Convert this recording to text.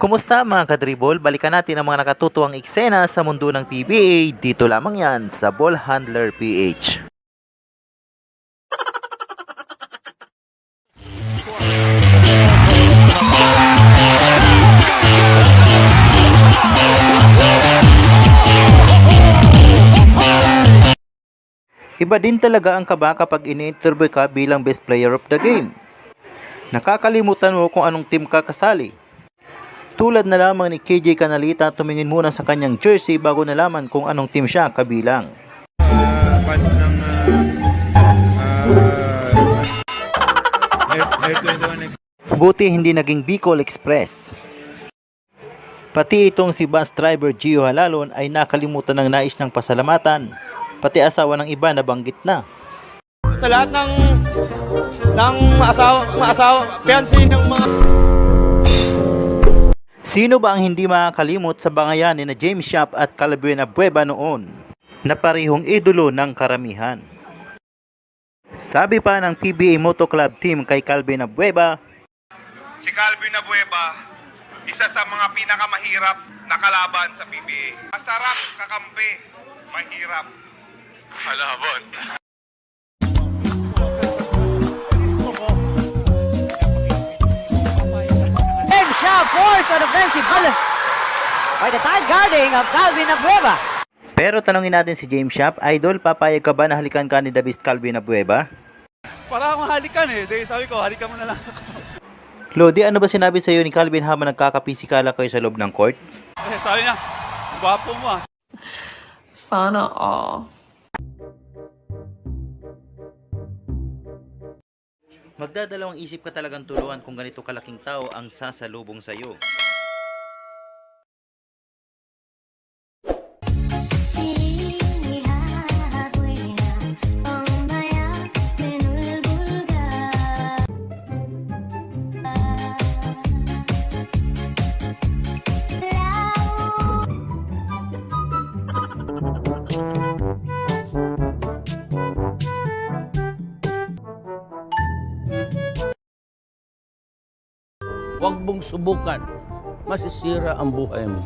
Kumusta mga kadribol? Balikan natin ang mga nakatutuwang eksena sa mundo ng PBA. Dito lamang yan sa Ball Handler PH. Iba din talaga ang kaba kapag ini-interview ka bilang best player of the game. Nakakalimutan mo kung anong team ka kasali. Tulad na lamang ni KJ Canalita, tumingin muna sa kanyang jersey bago nalaman kung anong team siya kabilang. Band ng Air 21. Buti hindi naging Bicol Express. Pati itong si bus driver Gio Halalon ay nakalimutan ng nais ng pasalamatan. Pati asawa ng iba nabanggit na. Sa lahat ng maasawa, fiancé ng mga... Sino ba ang hindi makakalimot sa bangayan ni na James Yap at Calvin Abueva noon, na parehong idolo ng karamihan? Sabi pa ng PBA Moto Club team kay Calvin Abueva, Si Calvin Abueva, isa sa mga pinakamahirap na kalaban sa PBA. Masarap kakampi, mahirap kalaban. James Shaw forced an offensive ball by the tight guarding of Calvin Abueva. pero tanongin natin si James Yap, Idol, papayag ka ba na halikan ka ni Davis Calvin Abueva? Para akong halikan eh. Di, sabi ko, halikan mo na lang ako. Lodi, ano ba sinabi sa iyo ni Calvin habang nagkakapisikala kayo sa loob ng court? Eh, sabi niya, gwapo mo ah. Sana all. Magdadalawang isip ka talagang tuluan kung ganito kalaking tao ang sasalubong sa iyo. Huwag mong subukan. Masisira ang buhay mo.